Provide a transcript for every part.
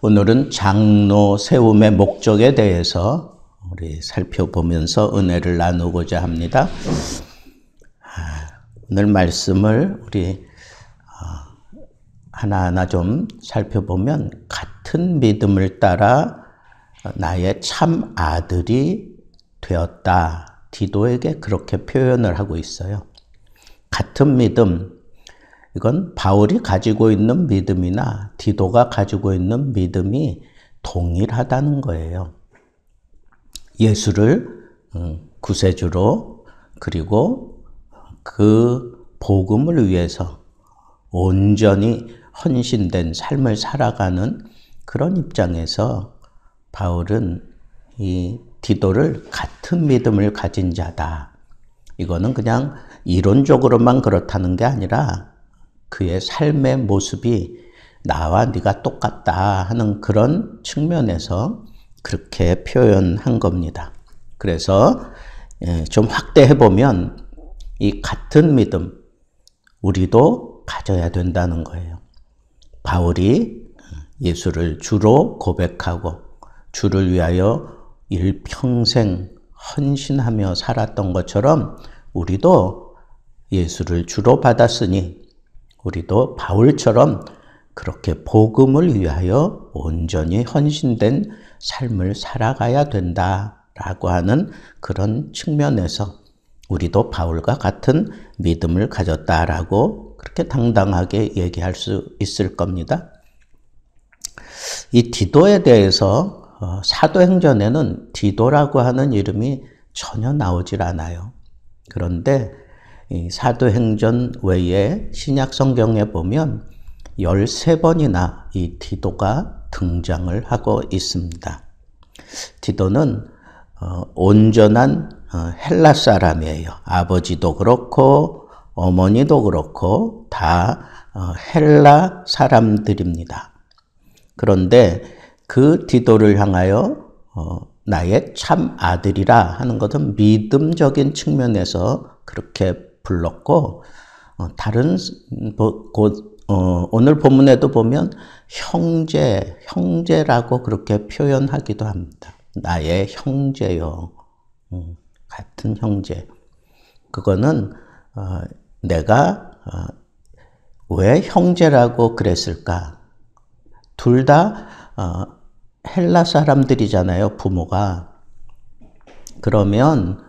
오늘은 장로 세움의 목적에 대해서 우리 살펴보면서 은혜를 나누고자 합니다. 오늘 말씀을 우리 하나하나 좀 살펴보면 같은 믿음을 따라 나의 참 아들이 되었다. 디도에게 그렇게 표현을 하고 있어요. 같은 믿음, 이건 바울이 가지고 있는 믿음이나 디도가 가지고 있는 믿음이 동일하다는 거예요. 예수를 구세주로 그리고 그 복음을 위해서 온전히 헌신된 삶을 살아가는 그런 입장에서 바울은 이 디도를 같은 믿음을 가진 자다. 이거는 그냥 이론적으로만 그렇다는 게 아니라 그의 삶의 모습이 나와 네가 똑같다 하는 그런 측면에서 그렇게 표현한 겁니다. 그래서 좀 확대해 보면 이 같은 믿음 우리도 가져야 된다는 거예요. 바울이 예수를 주로 고백하고 주를 위하여 일평생 헌신하며 살았던 것처럼 우리도 예수를 주로 받았으니 우리도 바울처럼 그렇게 복음을 위하여 온전히 헌신된 삶을 살아가야 된다라고 하는 그런 측면에서 우리도 바울과 같은 믿음을 가졌다라고 그렇게 당당하게 얘기할 수 있을 겁니다. 이 디도에 대해서 사도행전에는 디도라고 하는 이름이 전혀 나오질 않아요. 그런데 이 사도행전 외에 신약 성경에 보면 13번이나 이 디도가 등장을 하고 있습니다. 디도는 온전한 헬라 사람이에요. 아버지도 그렇고 어머니도 그렇고 다 헬라 사람들입니다. 그런데 그 디도를 향하여 나의 참 아들이라 하는 것은 믿음적인 측면에서 그렇게 불렀고 다른 오늘 본문에도 보면 형제라고 그렇게 표현하기도 합니다. 나의 형제요. 같은 형제. 그거는 내가 왜 형제라고 그랬을까? 둘 다 헬라 사람들이잖아요, 부모가. 그러면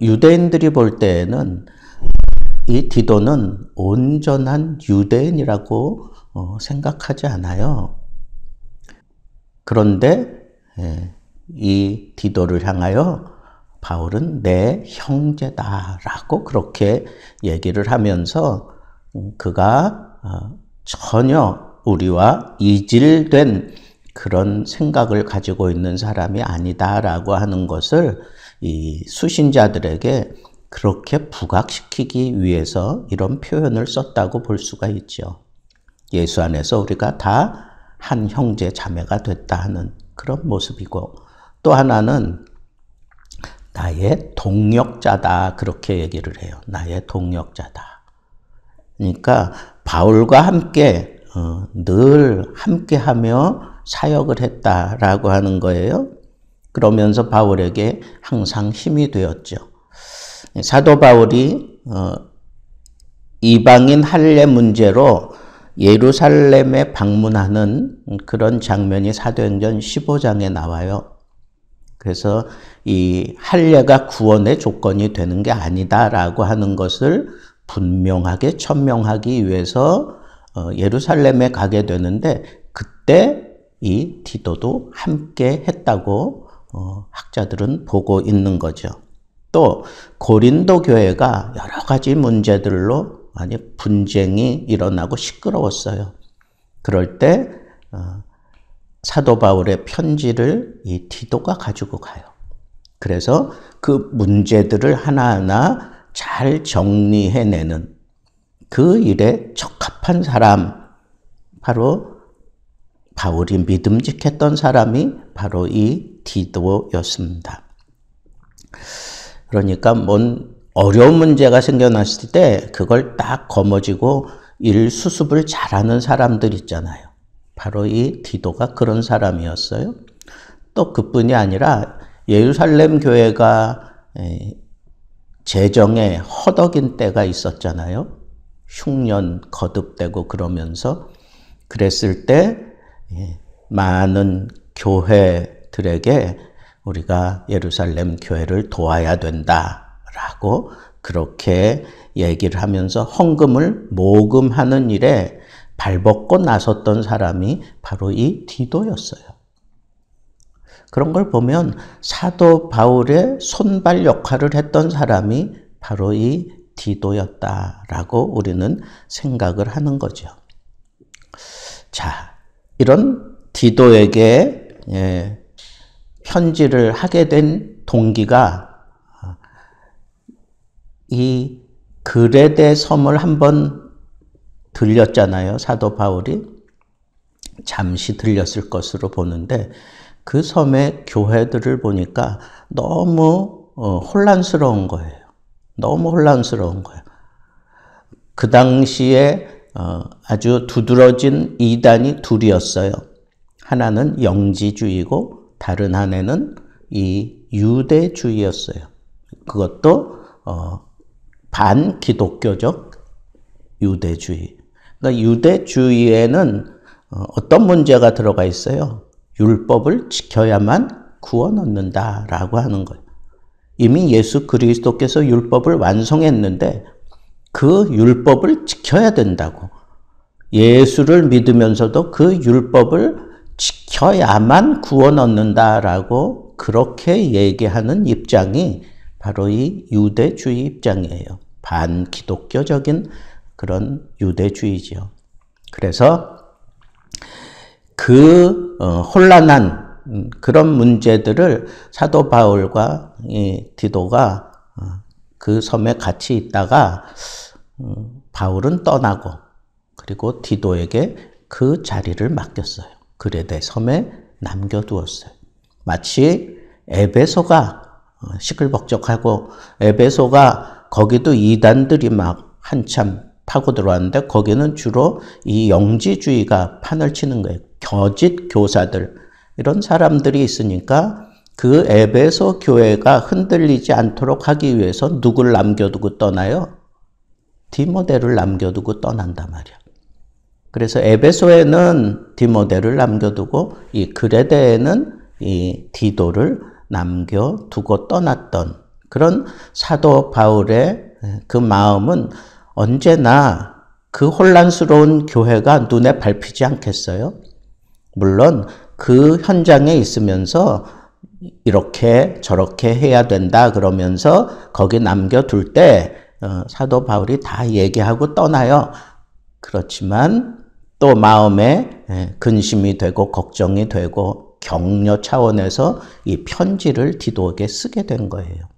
유대인들이 볼 때에는 이 디도는 온전한 유대인이라고 생각하지 않아요. 그런데 이 디도를 향하여 바울은 내 형제다라고 그렇게 얘기를 하면서 그가 전혀 우리와 이질된 그런 생각을 가지고 있는 사람이 아니다라고 하는 것을 이 수신자들에게 그렇게 부각시키기 위해서 이런 표현을 썼다고 볼 수가 있죠. 예수 안에서 우리가 다 한 형제 자매가 됐다 하는 그런 모습이고, 또 하나는 나의 동역자다 그렇게 얘기를 해요. 나의 동역자다. 그러니까 바울과 함께 늘 함께하며 사역을 했다라고 하는 거예요. 그러면서 바울에게 항상 힘이 되었죠. 사도 바울이 이방인 할례 문제로 예루살렘에 방문하는 그런 장면이 사도행전 15장에 나와요. 그래서 이 할례가 구원의 조건이 되는 게 아니다라고 하는 것을 분명하게 천명하기 위해서 예루살렘에 가게 되는데 그때 이 디도도 함께 했다고 학자들은 보고 있는 거죠. 또 고린도 교회가 여러 가지 문제들로 많이 분쟁이 일어나고 시끄러웠어요. 그럴 때 사도 바울의 편지를 이 디도가 가지고 가요. 그래서 그 문제들을 하나하나 잘 정리해내는 그 일에 적합한 사람, 바로 바울이 믿음직했던 사람이 바로 이 디도였습니다. 그러니까 어려운 문제가 생겨났을 때 그걸 딱 거머쥐고 일 수습을 잘하는 사람들 있잖아요. 바로 이 디도가 그런 사람이었어요. 또 그뿐이 아니라 예루살렘 교회가 재정에 허덕인 때가 있었잖아요. 흉년 거듭되고 그러면서 그랬을 때 많은 교회들에게 우리가 예루살렘 교회를 도와야 된다라고 그렇게 얘기를 하면서 헌금을 모금하는 일에 발벗고 나섰던 사람이 바로 이 디도였어요. 그런 걸 보면 사도 바울의 손발 역할을 했던 사람이 바로 이 디도였다라고 우리는 생각을 하는 거죠. 자, 이런 디도에게 편지를 하게 된 동기가 이 그레데 섬을 한번 들렸잖아요. 사도 바울이 잠시 들렸을 것으로 보는데 그 섬의 교회들을 보니까 너무 혼란스러운 거예요. 너무 혼란스러운 거예요. 그 당시에 아주 두드러진 이단이 둘이었어요. 하나는 영지주의고 다른 하나는 이 유대주의였어요. 그것도 반기독교적 유대주의. 그러니까 유대주의에는 어떤 문제가 들어가 있어요? 율법을 지켜야만 구원 얻는다라고 하는 거예요. 이미 예수 그리스도께서 율법을 완성했는데 그 율법을 지켜야 된다고. 예수를 믿으면서도 그 율법을 지켜야만 구원 얻는다라고 그렇게 얘기하는 입장이 바로 이 유대주의 입장이에요. 반기독교적인 그런 유대주의죠. 그래서 그 혼란한 그런 문제들을 사도 바울과 이 디도가 그 섬에 같이 있다가 바울은 떠나고 그리고 디도에게 그 자리를 맡겼어요. 그레데 섬에 남겨두었어요. 마치 에베소가 시끌벅적하고 에베소가 거기도 이단들이 막 한참 파고 들어왔는데 거기는 주로 이 영지주의가 판을 치는 거예요. 거짓 교사들 이런 사람들이 있으니까 그 에베소 교회가 흔들리지 않도록 하기 위해서 누굴 남겨두고 떠나요? 디모데를 남겨두고 떠난단 말이야. 그래서 에베소에는 디모데를 남겨두고 이 그레데에는 이 디도를 남겨두고 떠났던 그런 사도 바울의 그 마음은 언제나 그 혼란스러운 교회가 눈에 밟히지 않겠어요? 물론 그 현장에 있으면서 이렇게 저렇게 해야 된다 그러면서 거기 남겨둘 때 사도 바울이 다 얘기하고 떠나요. 그렇지만 또 마음에 근심이 되고 걱정이 되고 격려 차원에서 이 편지를 디도에게 쓰게 된 거예요.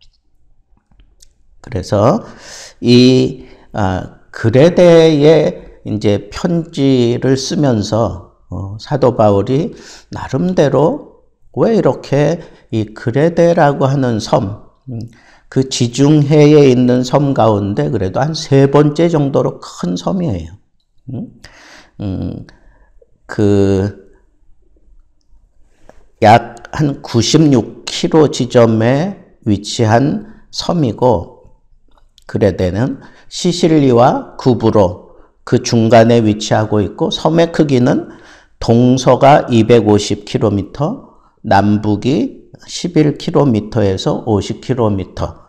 그래서 이 그레데에 이제 편지를 쓰면서 사도 바울이 나름대로 왜 이렇게 이 그레데라고 하는 섬, 그 지중해에 있는 섬 가운데 그래도 한 3번째 정도로 큰 섬이에요. 약 한 96km 지점에 위치한 섬이고 그레데는 시실리와 구브로 그 중간에 위치하고 있고 섬의 크기는 동서가 250km, 남북이 11km에서 50km,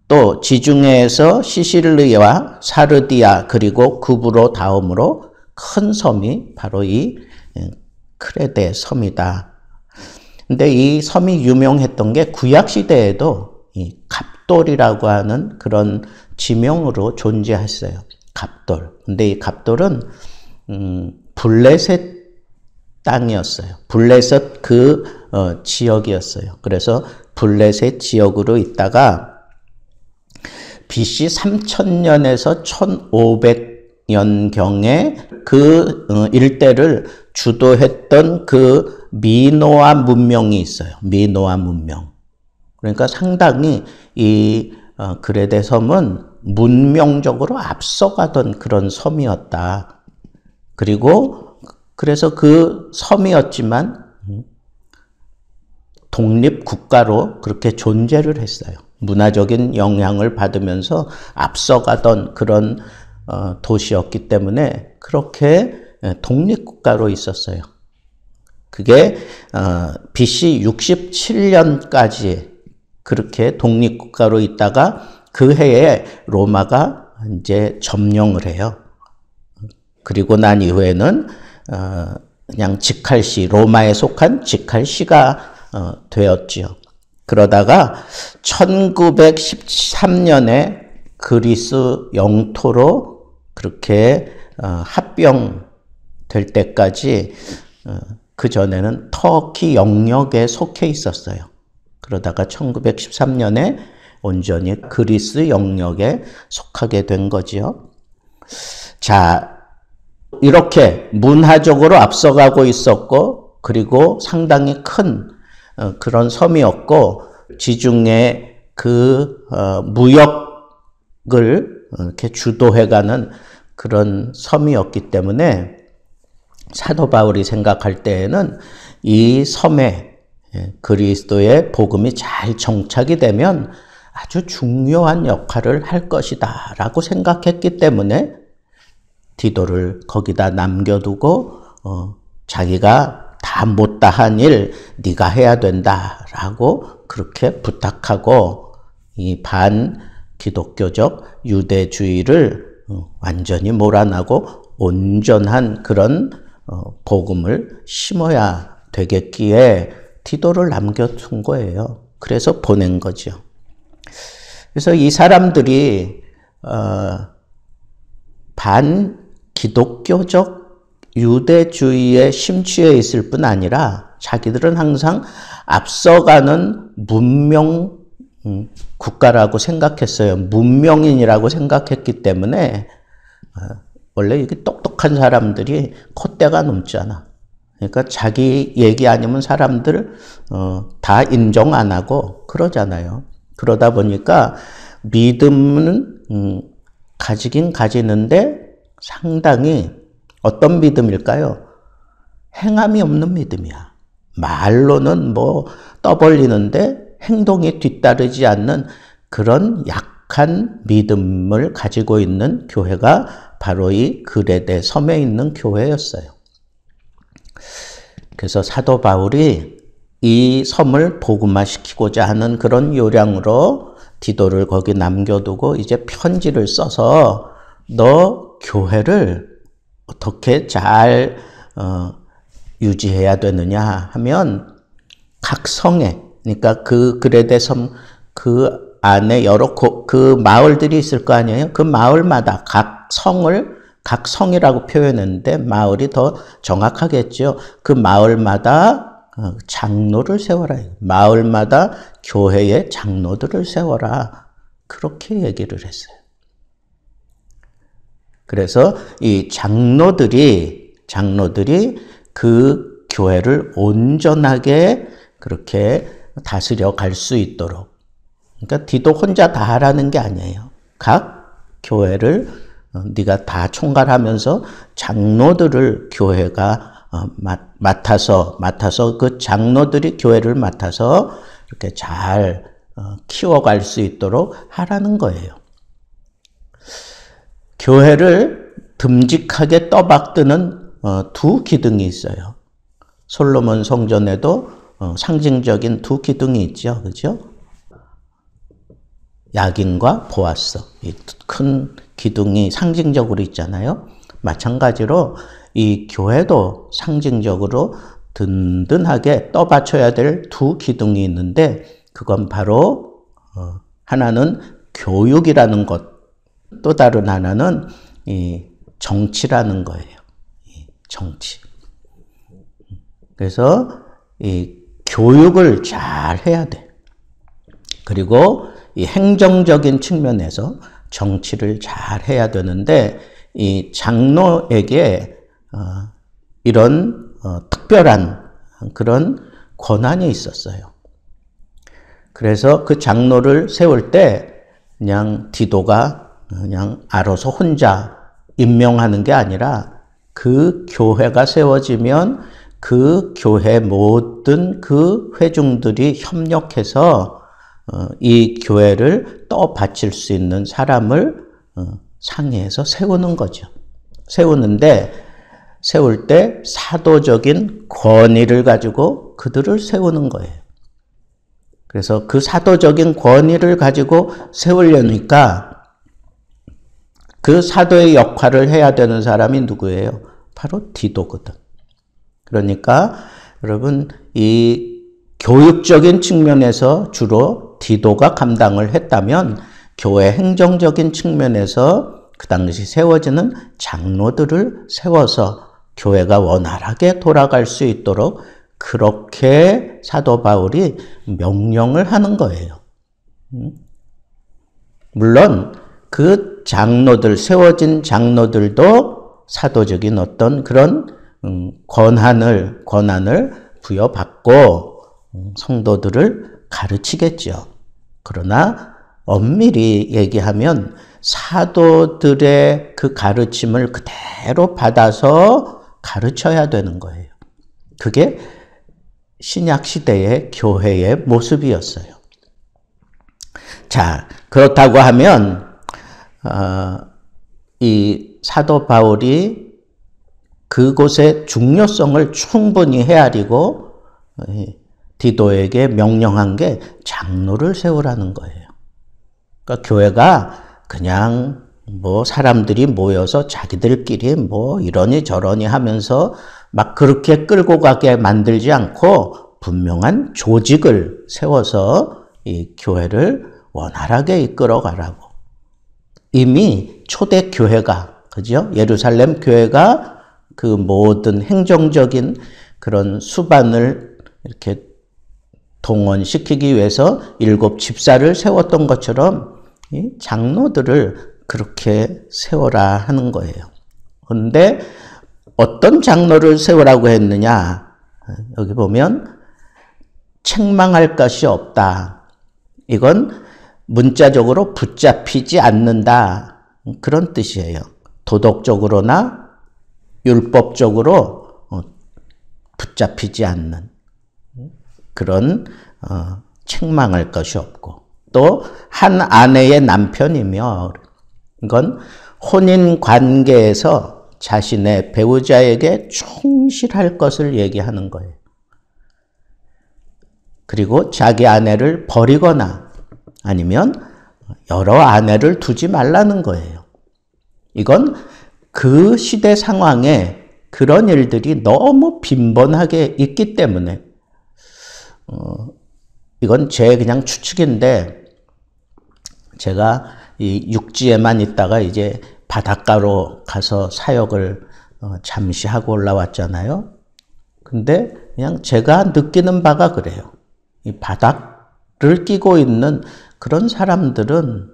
또 지중해에서 시실리와 사르디아 그리고 구브로 다음으로 큰 섬이 바로 이 크레데 섬이다. 근데 이 섬이 유명했던 게 구약시대에도 이 갑돌이라고 하는 그런 지명으로 존재했어요. 갑돌. 근데 이 갑돌은 블레셋 땅이었어요. 블레셋 그 지역이었어요. 그래서 블레셋 지역으로 있다가 BC 3000년에서 1500년경에 그 일대를 주도했던 그 미노아 문명이 있어요. 미노아 문명. 그러니까 상당히 이 그레데 섬은 문명적으로 앞서가던 그런 섬이었다. 그리고 그래서 그 섬이었지만 독립국가로 그렇게 존재를 했어요. 문화적인 영향을 받으면서 앞서가던 그런 도시였기 때문에 그렇게 독립국가로 있었어요. 그게 BC 67년까지 그렇게 독립국가로 있다가 그 해에 로마가 이제 점령을 해요. 그리고 난 이후에는 그냥 직할시, 로마에 속한 직할시가 되었지요. 그러다가 1913년에 그리스 영토로 그렇게 합병될 때까지 그전에는 터키 영역에 속해 있었어요. 그러다가 1913년에 온전히 그리스 영역에 속하게 된 거지요. 자, 이렇게 문화적으로 앞서가고 있었고, 그리고 상당히 큰 그런 섬이었고, 지중해 그 무역을 이렇게 주도해가는 그런 섬이었기 때문에 사도 바울이 생각할 때에는 이 섬에 그리스도의 복음이 잘 정착이 되면 아주 중요한 역할을 할 것이다 라고 생각했기 때문에 디도를 거기다 남겨두고 자기가 다 못다한 일 네가 해야 된다라고 그렇게 부탁하고 이 반기독교적 유대주의를 완전히 몰아나고 온전한 그런 복음을 심어야 되겠기에 디도를 남겨둔 거예요. 그래서 보낸 거죠. 그래서 이 사람들이 반기독교적 유대주의에 심취해 있을 뿐 아니라 자기들은 항상 앞서가는 문명 국가라고 생각했어요. 문명인이라고 생각했기 때문에 원래 이게 똑똑한 사람들이 콧대가 넘잖아. 그러니까 자기 얘기 아니면 사람들 다 인정 안 하고 그러잖아요. 그러다 보니까 믿음은 가지긴 가지는데 상당히 어떤 믿음일까요? 행함이 없는 믿음이야. 말로는 뭐 떠벌리는데 행동이 뒤따르지 않는 그런 약한 믿음을 가지고 있는 교회가 바로 이 그레데 섬에 있는 교회였어요. 그래서 사도 바울이 이 섬을 복음화시키고자 하는 그런 요량으로 디도를 거기 남겨두고 이제 편지를 써서 너 교회를 어떻게 잘 유지해야 되느냐 하면 각 성에, 그러니까 그 그레데 섬 그 안에 여러 그 마을들이 있을 거 아니에요. 그 마을마다 각 성이라고 표현했는데 마을이 더 정확하겠죠. 그 마을마다 장로를 세워라. 마을마다 교회의 장로들을 세워라. 그렇게 얘기를 했어요. 그래서 이 장로들이 그 교회를 온전하게 그렇게 다스려 갈 수 있도록. 그러니까 디도 혼자 다 하라는 게 아니에요. 각 교회를 네가 다 총괄하면서 장로들을 교회가 맡아서 그 장로들이 교회를 맡아서 이렇게 잘 키워갈 수 있도록 하라는 거예요. 교회를 듬직하게 떠받드는 두 기둥이 있어요. 솔로몬 성전에도 상징적인 두 기둥이 있죠. 그죠? 야긴과 보아스. 이 큰 기둥이 상징적으로 있잖아요. 마찬가지로 이 교회도 상징적으로 든든하게 떠받쳐야 될 두 기둥이 있는데 그건 바로 하나는 교육이라는 것, 또 다른 하나는 이 정치라는 거예요. 이 정치. 그래서 이 교육을 잘 해야 돼. 그리고 이 행정적인 측면에서 정치를 잘 해야 되는데 이 장로에게 이런 특별한 그런 권한이 있었어요. 그래서 그 장로를 세울 때 그냥 디도가 그냥 알아서 혼자 임명하는 게 아니라 그 교회가 세워지면 그 교회 모든 그 회중들이 협력해서 이 교회를 또 바칠 수 있는 사람을 상의해서 세우는 거죠. 세우는데 세울 때 사도적인 권위를 가지고 그들을 세우는 거예요. 그래서 그 사도적인 권위를 가지고 세우려니까 그 사도의 역할을 해야 되는 사람이 누구예요? 바로 디도거든. 그러니까 여러분 이 교육적인 측면에서 주로 디도가 감당을 했다면 교회 행정적인 측면에서 그 당시 세워지는 장로들을 세워서 교회가 원활하게 돌아갈 수 있도록 그렇게 사도 바울이 명령을 하는 거예요. 물론 그 장로들, 세워진 장로들도 사도적인 어떤 그런 권한을 부여받고 성도들을 가르치겠죠. 그러나 엄밀히 얘기하면 사도들의 그 가르침을 그대로 받아서 가르쳐야 되는 거예요. 그게 신약 시대의 교회의 모습이었어요. 자, 그렇다고 하면 이 사도 바울이 그곳의 중요성을 충분히 헤아리고 디도에게 명령한 게 장로를 세우라는 거예요. 그러니까 교회가 그냥 뭐 사람들이 모여서 자기들끼리 뭐 이러니 저러니 하면서 막 그렇게 끌고 가게 만들지 않고 분명한 조직을 세워서 이 교회를 원활하게 이끌어 가라고. 이미 초대 교회가, 그죠? 예루살렘 교회가 그 모든 행정적인 그런 수반을 이렇게 동원시키기 위해서 7 집사를 세웠던 것처럼 이 장로들을 그렇게 세워라 하는 거예요. 그런데 어떤 장로를 세우라고 했느냐? 여기 보면 책망할 것이 없다. 이건 문자적으로 붙잡히지 않는다. 그런 뜻이에요. 도덕적으로나 율법적으로 붙잡히지 않는 그런 책망할 것이 없고 또 한 아내의 남편이며 이건 혼인 관계에서 자신의 배우자에게 충실할 것을 얘기하는 거예요. 그리고 자기 아내를 버리거나 아니면 여러 아내를 두지 말라는 거예요. 이건 그 시대 상황에 그런 일들이 너무 빈번하게 있기 때문에 이건 제 그냥 추측인데 제가 이 육지에만 있다가 이제 바닷가로 가서 사역을 잠시 하고 올라왔잖아요. 근데 그냥 제가 느끼는 바가 그래요. 이 바닥을 끼고 있는 그런 사람들은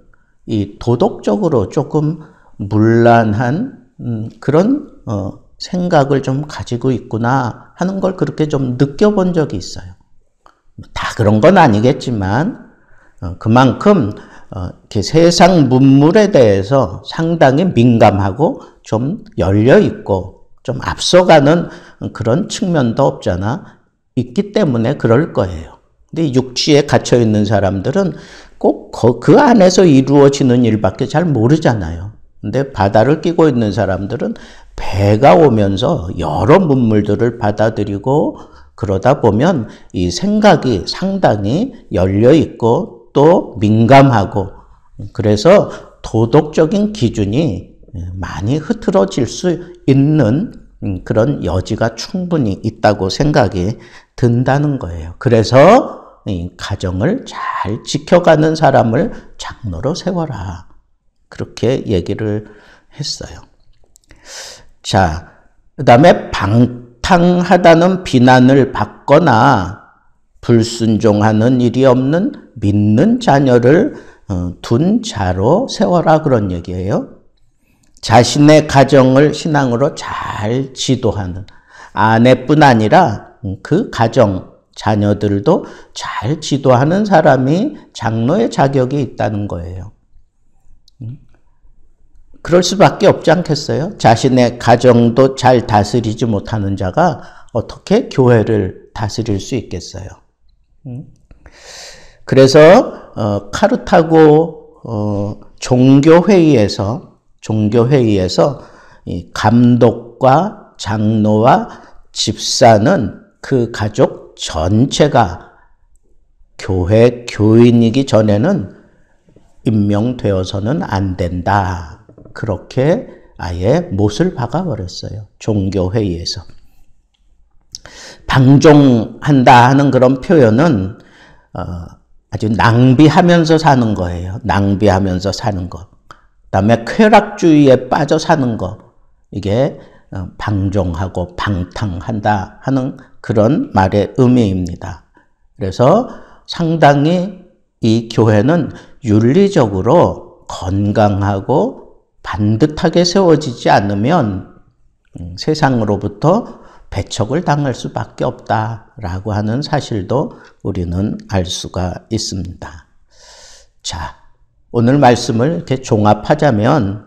이 도덕적으로 조금 문란한 그런 생각을 좀 가지고 있구나 하는 걸 그렇게 좀 느껴본 적이 있어요. 다 그런 건 아니겠지만 그만큼 이렇게 세상 문물에 대해서 상당히 민감하고 좀 열려 있고 좀 앞서가는 그런 측면도 없잖아 있기 때문에 그럴 거예요. 근데 육지에 갇혀 있는 사람들은 꼭 그 안에서 이루어지는 일밖에 잘 모르잖아요. 근데 바다를 끼고 있는 사람들은 배가 오면서 여러 문물들을 받아들이고 그러다 보면 이 생각이 상당히 열려 있고 또 민감하고 그래서 도덕적인 기준이 많이 흐트러질 수 있는 그런 여지가 충분히 있다고 생각이 든다는 거예요. 그래서 이 가정을 잘 지켜가는 사람을 장로로 세워라. 그렇게 얘기를 했어요. 자, 그 다음에 방탕하다는 비난을 받거나 불순종하는 일이 없는 믿는 자녀를 둔 자로 세워라 그런 얘기예요. 자신의 가정을 신앙으로 잘 지도하는 아내뿐 아니라 그 가정, 자녀들도 잘 지도하는 사람이 장로의 자격이 있다는 거예요. 그럴 수밖에 없지 않겠어요? 자신의 가정도 잘 다스리지 못하는 자가 어떻게 교회를 다스릴 수 있겠어요? 그래서 카르타고 종교회의에서 이 감독과 장로와 집사는 그 가족 전체가 교회 교인이기 전에는 임명되어서는 안 된다. 그렇게 아예 못을 박아버렸어요. 종교회의에서. 방종한다 하는 그런 표현은 아주 낭비하면서 사는 거예요. 낭비하면서 사는 것. 그다음에 쾌락주의에 빠져 사는 것. 이게 방종하고 방탕한다 하는 그런 말의 의미입니다. 그래서 상당히 이 교회는 윤리적으로 건강하고 반듯하게 세워지지 않으면 세상으로부터 배척을 당할 수밖에 없다라고 하는 사실도 우리는 알 수가 있습니다. 자, 오늘 말씀을 이렇게 종합하자면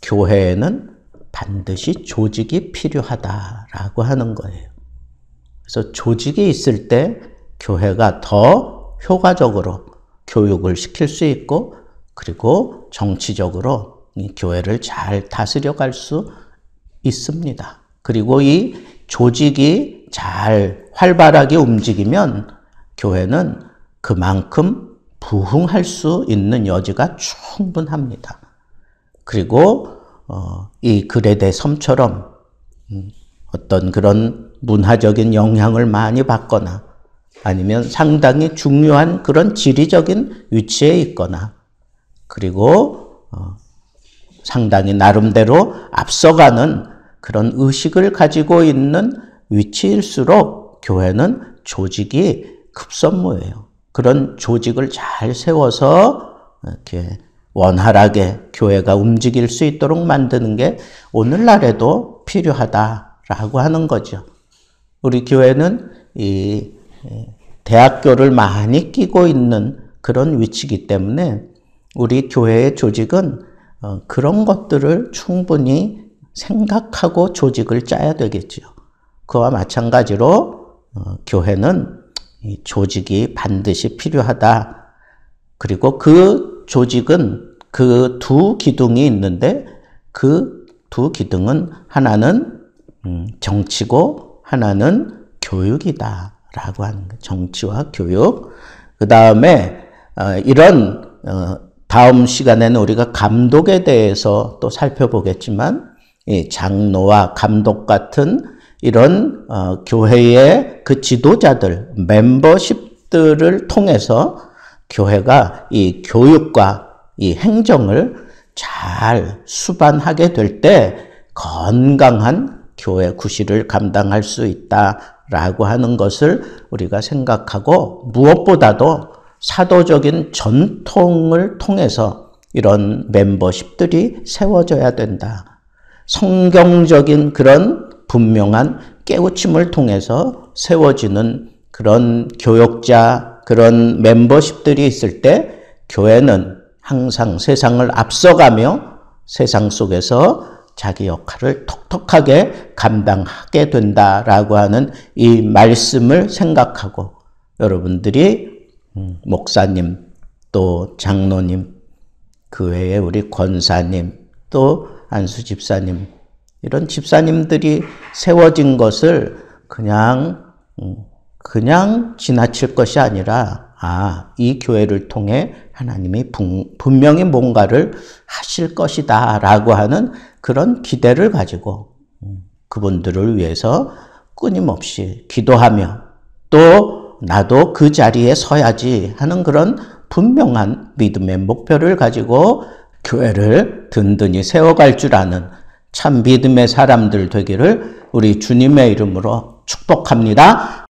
교회에는 반드시 조직이 필요하다라고 하는 거예요. 그래서 조직이 있을 때 교회가 더 효과적으로 교육을 시킬 수 있고 그리고 정치적으로 이 교회를 잘 다스려갈 수 있습니다. 그리고 이 조직이 잘 활발하게 움직이면 교회는 그만큼 부흥할 수 있는 여지가 충분합니다. 그리고 이 그레데 섬처럼 어떤 그런 문화적인 영향을 많이 받거나 아니면 상당히 중요한 그런 지리적인 위치에 있거나 그리고 상당히 나름대로 앞서가는 그런 의식을 가지고 있는 위치일수록 교회는 조직이 급선무예요. 그런 조직을 잘 세워서 이렇게 원활하게 교회가 움직일 수 있도록 만드는 게 오늘날에도 필요하다라고 하는 거죠. 우리 교회는 이 대학교를 많이 끼고 있는 그런 위치이기 때문에 우리 교회의 조직은 그런 것들을 충분히 생각하고 조직을 짜야 되겠죠. 그와 마찬가지로 교회는 이 조직이 반드시 필요하다. 그리고 그 조직은 그 두 기둥이 있는데 그 두 기둥은 하나는 정치고 하나는 교육이다 라고 하는 거예요. 정치와 교육. 그 다음에 이런 다음 시간에는 우리가 감독에 대해서 또 살펴보겠지만 이 장로와 감독 같은 이런 교회의 그 지도자들, 멤버십들을 통해서 교회가 이 교육과 이 행정을 잘 수반하게 될 때 건강한 교회 구실을 감당할 수 있다라고 하는 것을 우리가 생각하고 무엇보다도 사도적인 전통을 통해서 이런 멤버십들이 세워져야 된다. 성경적인 그런 분명한 깨우침을 통해서 세워지는 그런 교역자, 그런 멤버십들이 있을 때 교회는 항상 세상을 앞서가며 세상 속에서 자기 역할을 톡톡하게 감당하게 된다라고 하는 이 말씀을 생각하고 여러분들이 목사님, 또 장로님, 그 외에 우리 권사님, 또 안수 집사님, 이런 집사님들이 세워진 것을 그냥 지나칠 것이 아니라 이 교회를 통해 하나님이 분명히 뭔가를 하실 것이다 라고 하는 그런 기대를 가지고 그분들을 위해서 끊임없이 기도하며 또 나도 그 자리에 서야지 하는 그런 분명한 믿음의 목표를 가지고 교회를 든든히 세워갈 줄 아는 참 믿음의 사람들 되기를 우리 주님의 이름으로 축복합니다.